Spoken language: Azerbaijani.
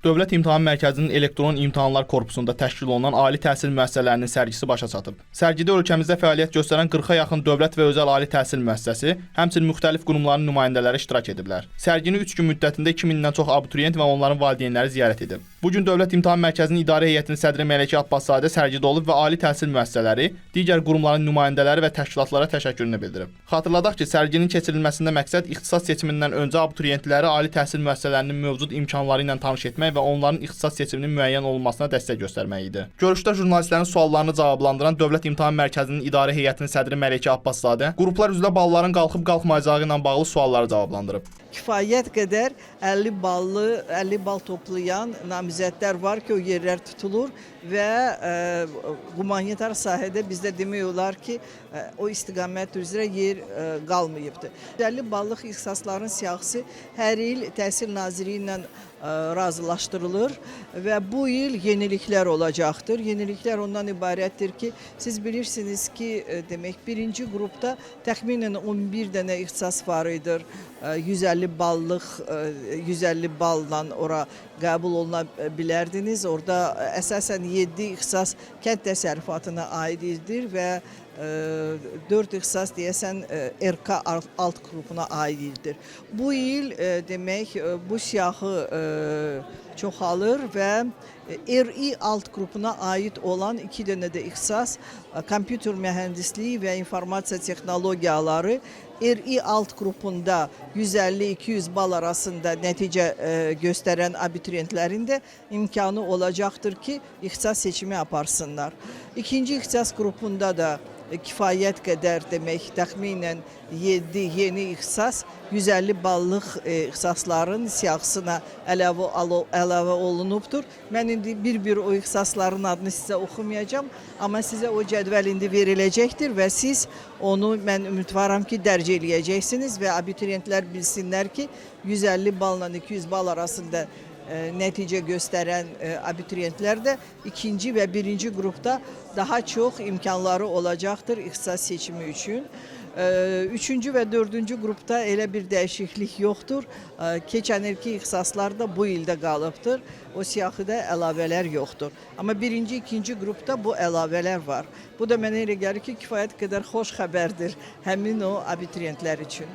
Dövlət İmtahan Mərkəzinin elektron imtahanlar korpusunda təşkil olunan ali təhsil müəssisələrinin sərgisi başa çatıb. Sərgidə ölkəmizdə fəaliyyət göstərən 40-a yaxın dövlət və özəl ali təhsil müəssisəsi, həmçinin müxtəlif qurumların nümayəndələri iştirak ediblər. Sərgini 3 gün müddətində 2000-dən çox abituriyent və onların valideynləri ziyarət edib. Bu gün Dövlət İmtahan Mərkəzinin idarə heyətinin sədri Mələkə Abbaszadə sərgidə olub və ali təhsil müəssisələri, digər qurumların nümayəndələri və təşkilatlara təşəkkürünü bildirib. Xatırladaq ki, sərginin keçirilməsində məqsəd ixtisas seçimindən öncə abituriyentləri ali təhsil müəssisələrinin mövcud imkanları ilə tanış etmək və onların ixtisas seçiminin müəyyən olunmasına dəstək göstərmək idi. Görüşdə jurnalistlərin suallarını cavablandıran Dövlət İmtahan Mərkəzinin idarə heyətinin sədri Mələkə Abbaszadə qruplar üzrə balların qalxıb-qalxmayacağı ilə bağlı sualları cavablandırıb. Kifayət qədər 50 bal toplayan namizədlər var ki, o yerlər tutulur və humanitar sahədə bizdə demək olar ki, o istiqamət üzrə yer qalmayıbdır. 50 ballıq ixtisasların siyahısı hər il Təhsil Naziri ilə razılaşdırılır və bu il yeniliklər olacaqdır. Yeniliklər ondan ibarətdir ki, siz bilirsiniz ki, demək birinci qrupda təxminən 11 dənə ixtisas var idi. 150 balla ora qəbul oluna bilərdiniz. Orada əsasən 7 ixtisas kənd təsərrüfatına aid edir və 4 ixtisas deyəsən RK alt qrupuna aiddir. Bu il demək bu siyahı çoxalır və RI alt qrupuna aid olan 2 dənə də ixtisas kompüter mühəndisliyi və informasiya texnologiyaları RI alt qrupunda 150-200 bal arasında nəticə göstərən abituriyentlərin də imkanı olacaqdır ki, ixtisas seçimi aparsınlar. İkinci ixtisas qrupunda da kifayət qədər demək təxminən 7 yeni ixtisas 150 ballıq ixtisasların siyahısına əlavə olunubdur. Mən indi bir-bir o ixtisasların adını sizə oxumayacağım, amma sizə o cədvəl indi veriləcəkdir və siz onu mən ümidvaram ki, dərc eləyəcəksiniz və abituriyentlər bilsinlər ki, 150 balla 200 bal arasında nəticə göstərən abituriyentlər də ikinci və birinci qrupda daha çox imkanları olacaqdır ixtisas seçimi üçün. Üçüncü və dördüncü qrupda elə bir dəyişiklik yoxdur. Keçən ilki ixtisaslar da bu ildə qalıbdır. O siyahıda əlavələr yoxdur. Amma birinci, ikinci qrupda bu əlavələr var. Bu da mənə elə gəlir ki, kifayət qədər xoş xəbərdir həmin o abituriyentlər üçün.